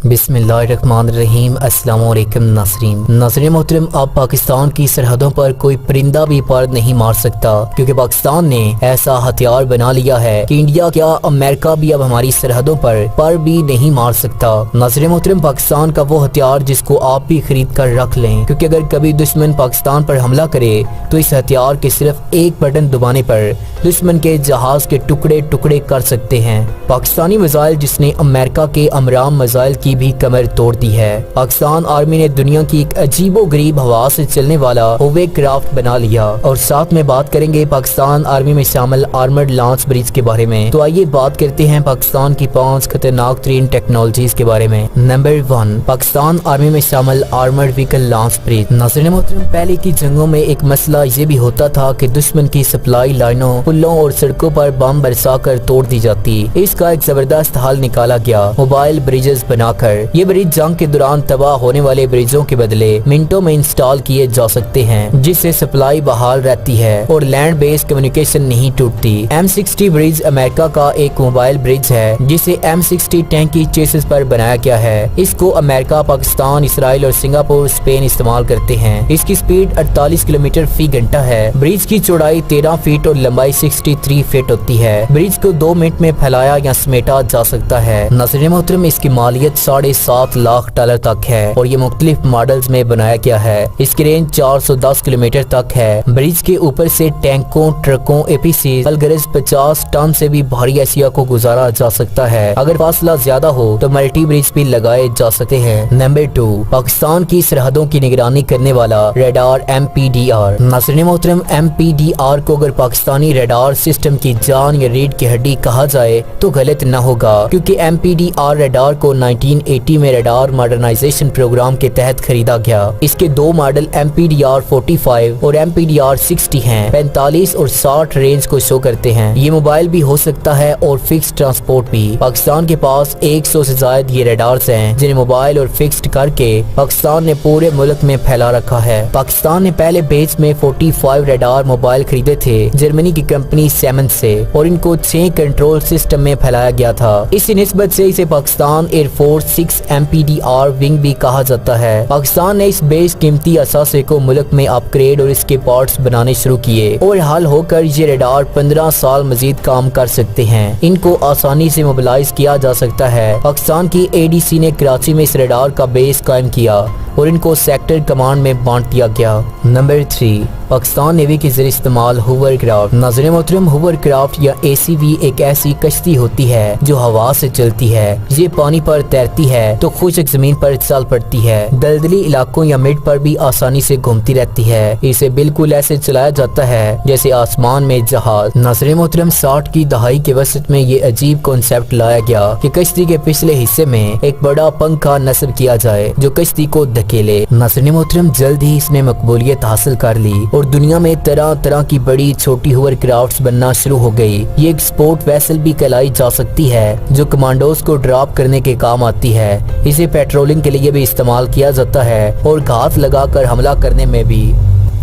बिस्मिल्लाहिर्रहमानिर्रहीम। अस्सलाम वालेकुम नाज़रीन मोहतरम, अब पाकिस्तान की सरहदों पर कोई परिंदा भी पर नहीं मार सकता, क्योंकि पाकिस्तान ने ऐसा हथियार बना लिया है कि इंडिया क्या अमेरिका भी अब हमारी सरहदों पर भी नहीं मार सकता। नाज़रीन मोहतरम, पाकिस्तान का वो हथियार जिसको आप भी खरीद कर रख लें, क्योंकि अगर कभी दुश्मन पाकिस्तान पर हमला करे तो इस हथियार के सिर्फ एक बटन दबाने पर दुश्मन के जहाज के टुकड़े टुकड़े कर सकते हैं। पाकिस्तानी मिसाइल जिसने अमेरिका के अमराम मिसाइल की भी कमर तोड़ दी है। पाकिस्तान आर्मी ने दुनिया की एक अजीबो गरीब हवा से चलने वाला होवरक्राफ्ट बना लिया। और साथ में बात करेंगे पाकिस्तान आर्मी में शामिल आर्मर्ड लॉन्च ब्रिज के बारे में। तो आइए बात करते हैं पाकिस्तान की 5 खतरनाक तरीन टेक्नोलॉजीज के बारे में। नंबर 1, पाकिस्तान आर्मी में शामिल आर्मर्ड व्हीकल लॉन्च ब्रिज। नाज़रीन मोहतरम, पहले की जंगों में एक मसला ये भी होता था कि दुश्मन की सप्लाई लाइनों, पुलों और सड़कों पर बम बरसा कर तोड़ दी जाती। इसका एक जबरदस्त हल निकाला गया, मोबाइल ब्रिजेस बनाकर। ये ब्रिज जंग के दौरान तबाह होने वाले ब्रिजों के बदले मिनटों में इंस्टॉल किए जा सकते हैं, जिससे सप्लाई बहाल रहती है और लैंड बेस्ड कम्युनिकेशन नहीं टूटती। M60 ब्रिज अमेरिका का एक मोबाइल ब्रिज है, जिसे M60 टैंक की चेसिस पर बनाया गया है। इसको अमेरिका, पाकिस्तान, इसराइल और सिंगापुर, स्पेन इस्तेमाल करते हैं। इसकी स्पीड 48 किलोमीटर फी घंटा है। ब्रिज की चौड़ाई 13 फीट और लंबाई 63 फीट होती है। ब्रिज को 2 मिनट में फैलाया या समेटा जा सकता है। नाज़रीन मोहतरम, इसकी मालियत $7.5 लाख तक है और ये मुख्तलिफ मॉडल्स में बनाया गया है। इसकी रेंज 410 किलोमीटर तक है। ब्रिज के ऊपर से टैंकों, ट्रकों, APC, अलगरज 50 टन से भी भारी एशिया को गुजारा जा सकता है। अगर फासला ज्यादा हो तो मल्टी ब्रिज भी लगाए जा सकते हैं। नंबर 2, पाकिस्तान की सरहदों की निगरानी करने वाला रेडार MPDR। नाज़रीन मोहतरम, MPDR को अगर पाकिस्तानी रेडार सिस्टम की जान या रीढ़ की हड्डी कहा जाए तो गलत न होगा, क्योंकि MPDR रेडार को 1980 में रेडार मॉडर्नाइजेशन प्रोग्राम के तहत खरीदा गया। इसके 2 मॉडल MPDR 45 और MPDR 60 हैं। 45 और 60 रेंज को शो करते हैं। ये मोबाइल भी हो सकता है और फिक्स ट्रांसपोर्ट भी। पाकिस्तान के पास 100 से ज्यादा ये रेडार्स हैं, जिन्हें मोबाइल और फिक्स्ड करके पाकिस्तान ने पूरे मुल्क में फैला रखा है। पाकिस्तान ने पहले बेच में 45 रेडार मोबाइल खरीदे थे जर्मनी की कंपनी सेमन से, और इनको 6 कंट्रोल सिस्टम में फैलाया गया था। इसी निस्बत से इसे पाकिस्तान एयरफोर्स 6 MPDR विंग भी कहा जाता है। पाकिस्तान ने इस बेस कीमती असासे को मुल्क में अपग्रेड और इसके पार्ट्स बनाने शुरू किए, और हाल होकर ये रेडार 15 साल मजीद काम कर सकते हैं। इनको आसानी से मोबिलाइज किया जा सकता है। पाकिस्तान की ADC ने कराची में इस रेडार का बेस कायम किया और इनको सेक्टर कमांड में बांट दिया गया। नंबर 3, पाकिस्तान नेवी के जरिए इस्तेमाल होवरक्राफ्ट। नाज़रीन मोहतरम, होवरक्राफ्ट या ACV एक ऐसी कश्ती होती है जो हवा से चलती है। ये पानी पर तैरती है तो खुश्क जमीन पर चल पड़ती है। दलदली इलाकों या मिड पर भी आसानी से घूमती रहती है। इसे बिल्कुल ऐसे चलाया जाता है जैसे आसमान में जहाज। नाज़रीन मोहतरम, 60 की दहाई के वसत में ये अजीब कॉन्सेप्ट लाया गया कि कश्ती के पिछले हिस्से में एक बड़ा पंखा नस्ब किया जाए जो कश्ती को धकेले। नाज़रीन मोहतरम, जल्द ही इसने मकबूलियत हासिल कर ली और दुनिया में तरह तरह की बड़ी छोटी होवरक्राफ्ट्स बनना शुरू हो गई। ये एक स्पोर्ट वेसल भी कहलाई जा सकती है जो कमांडोज को ड्रॉप करने के काम आती है। इसे पेट्रोलिंग के लिए भी इस्तेमाल किया जाता है और घात लगाकर हमला करने में भी।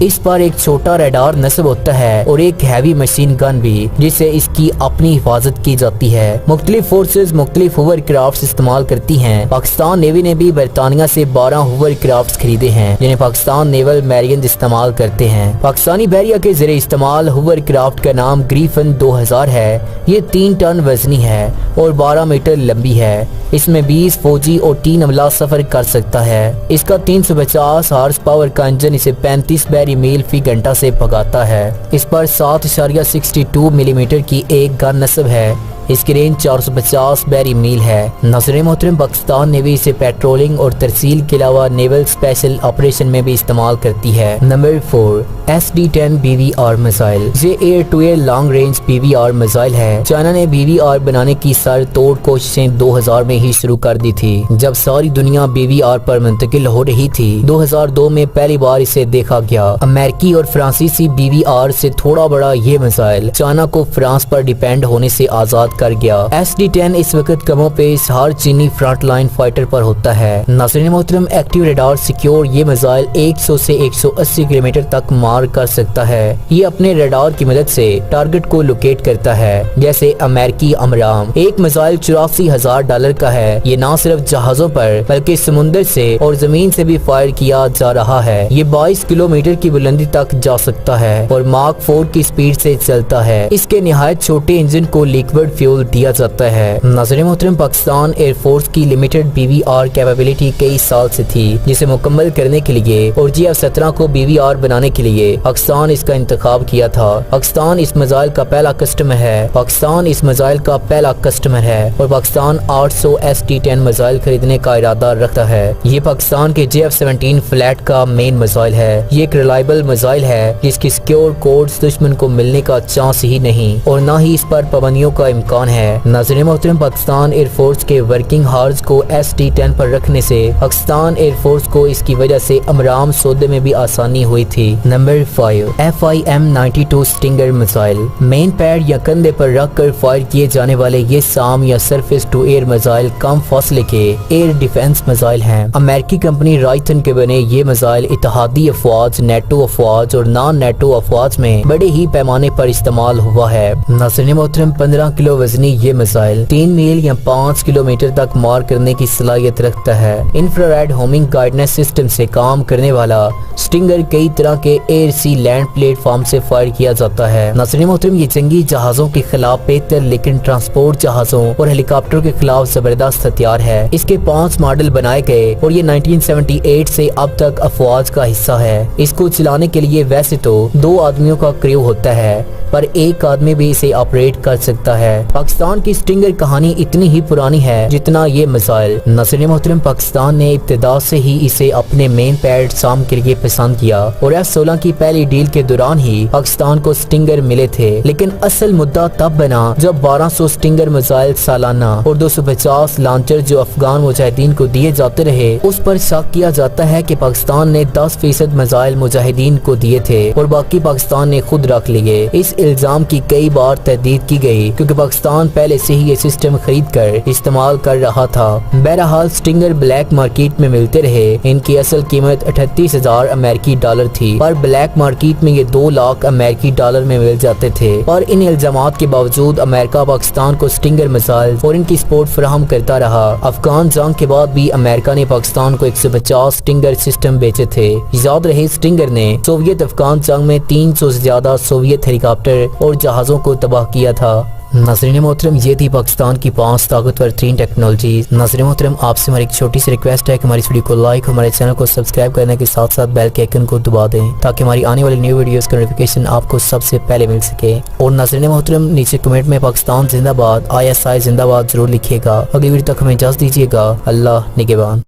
इस पर एक छोटा रेडार नस्ब होता है और एक हैवी मशीन गन भी, जिससे इसकी अपनी हिफाजत की जाती है। मुख्तलिफ फोर्सेस मुख्तलिफ होवरक्राफ्ट्स इस्तेमाल करती हैं। पाकिस्तान नेवी ने भी बरतानिया से 12 होवरक्राफ्ट्स खरीदे हैं, जिन्हें पाकिस्तान नेवल मैरियन इस्तेमाल करते हैं। पाकिस्तानी बहरिया के जरिए इस्तेमाल होवरक्राफ्ट का नाम ग्रीफन 2000 है। ये 3 टन वजनी है और 12 मीटर लंबी है। इसमें 20 फौजी और 3 अमला सफर कर सकता है। इसका 350 हार्स पावर का इंजन इसे 35 मील फी घंटा से भगाता है। इस पर 7.62 मिलीमीटर की एक गन नस्ब है। इसकी रेंज 450 बैरी मील है। नाज़रीन मोहतरम, पाकिस्तान नेवी इसे पेट्रोलिंग और तरसील के अलावा नेवल स्पेशल ऑपरेशन में भी इस्तेमाल करती है। नंबर 4, SD-10 BVR मिसाइल। ये air to air long range BVR missile है। चाइना ने BVR बनाने की सर तोड़ कोशिशें 2000 में ही शुरू कर दी थी, जब सारी दुनिया BVR पर मुंतकिल हो रही थी। 2002 में पहली बार इसे देखा गया। अमेरिकी और फ्रांसीसी BVR से थोड़ा बड़ा ये मिसाइल चाइना को फ्रांस पर डिपेंड होने से आजाद कर गया। SD-10 इस वक्त कमों पे हर चीनी फ्रंट लाइन फाइटर पर होता है। नाज़रीन मोहतरम, एक्टिव रेडार सिक्योर ये मिसाइल 100 से 180 किलोमीटर तक मार شمار کر سکتا ہے۔ یہ اپنے ریڈار کی مدد سے ٹارگٹ کو لوکیٹ کرتا ہے، جیسے امریکی امرام۔ ایک میزائل $84,000 کا ہے۔ یہ نہ صرف جہازوں پر بلکہ سمندر سے اور زمین سے بھی فائر کیا جا رہا ہے۔ یہ 22 کلومیٹر کی بلندی تک جا سکتا ہے اور ماک 4 کی سپیڈ سے چلتا ہے۔ اس کے نہایت چھوٹے انجن کو لیکوڈ فیول دیا جاتا ہے۔ ناظرین محترم، پاکستان ایئر فورس کی لمیٹڈ BVR کیپیبلٹی کئی سال سے تھی، جسے مکمل کرنے کے لیے اور GF-17 کو BVR بنانے کے لیے پاکستان اس کا انتخاب کیا تھا۔ پاکستان اس میزائل کا پہلا کسٹمر ہے اور پاکستان 800 ST-10 میزائل خریدنے کا ارادہ رکھتا ہے۔ یہ پاکستان کے JF-17 فلیٹ کا مین میزائل ہے۔ یہ ایک ریلائبل میزائل ہے جس کی سیکیور کوڈز دشمن کو ملنے کا چانس ہی نہیں اور نہ ہی اس پر پابندیوں کا امکان ہے۔ ناظرین محترم، پاکستان ایئر فورس کے ورکنگ ہارز کو ST-10 پر رکھنے سے پاکستان ایئر فورس کو اس کی وجہ سے امرام سودے میں بھی آسانی ہوئی تھی۔ نمبر 5، FIM-92 stinger missile. MANPAD یا کندھے پر رکھ کر فائر کیے جانے والے یہ سام یا سرفیس ٹو ایئر میزائل کم فاصلے کے ایئر ڈیفنس میزائل ہیں۔ امریکی کمپنی رائتن کے بنے یہ میزائل اتحادی افواج، نیٹو افواج اور نان نیٹو افواج میں بڑے ہی پیمانے پر استعمال ہوا ہے۔ ناظرین محترم، 15 کلو وزنی یہ میزائل 3 میل یا 5 کلومیٹر تک مار کرنے کی صلاحیت رکھتا ہے۔ انفراریڈ ہومنگ گائیڈنس سسٹم سے کام کرنے والا سٹنگر کئی طرح کے ایئر سی لینڈ پلیٹ فارم سے فائر کیا جاتا ہے۔ ناظرین محترم، یہ جنگی جہازوں کے خلاف بہتر لیکن ٹرانسپورٹ جہازوں اور ہیلی کاپٹروں کے خلاف زبردست ہتھیار ہے۔ اس کے 5 ماڈل بنائے گئے اور یہ 1978 سے اب تک افواج کا حصہ ہے۔ اس کو چلانے کے لیے ویسے تو 2 آدمیوں کا کریو ہوتا ہے، پر ایک آدمی بھی اسے آپریٹ کر سکتا ہے۔ پاکستان کی سٹنگر کہانی اتنی ہی پرانی ہے جتنا یہ میزائل۔ ناظرین محترم، پاکستان نے ابتدا سے ہی اسے اپنے مین پیڈ سام کے لیے پسند کیا اور F-16 کی پہلی ڈیل کے دوران ہی پاکستان کو سٹنگر ملے تھے، لیکن اصل مدعا تب بنا جب 1200 سٹنگر میزائل سالانہ اور 250 لانچر جو افغان مجاہدین کو دیے جاتے رہے، اس پر شک کیا جاتا ہے کہ پاکستان نے 10% میزائل مجاہدین کو دیے تھے اور باقی پاکستان نے خود رکھ لیے۔ اس الزام کی کئی بار تردید کی گئی کیونکہ پاکستان پہلے سے ہی یہ سسٹم خرید کر استعمال کر رہا تھا۔ بہرحال سٹنگر بلیک مارکیٹ میں ملتے رہے۔ ان کی اصل قیمت $38,000 امریکی ڈالر تھی، پر بلیک مارکیٹ میں یہ $2 لاکھ امریکی ڈالر میں مل جاتے تھے۔ اور ان الزامات کے باوجود امریکہ پاکستان کو سٹنگر میزائل اور ان کی سپورٹ فراہم کرتا رہا۔ افغان جنگ کے بعد بھی امریکہ نے پاکستان کو 150 سٹنگر سسٹم بیچے تھے۔ یاد رہے، سٹنگر نے سوویت افغان جنگ میں 300 سے زیادہ سوویت ہیلی کاپٹر اور جہازوں کو تباہ کیا تھا۔ ناظرین محترم، یہ تھی پاکستان کی 5 طاقتور ترین ٹیکنالوجیز۔ ناظرین محترم، آپ سے ہماری ایک چھوٹی سی ریکویسٹ ہے کہ ہماری اس ویڈیو کو لائک، ہمارے چینل کو سبسکرائب کرنے کے ساتھ ساتھ بیل کے آئیکن کو دبا دیں تاکہ ہماری آنے والی نیو ویڈیوز کا نوٹیفیکیشن آپ کو سب سے پہلے مل سکے۔ اور ناظرین محترم، نیچے کمنٹ میں پاکستان زندہ باد، ISI زندہ باد ضرور لکھیے گا۔ اگلی ویڈیو تک ہمیں اجازت دیجیے گا۔ اللہ نگہبان۔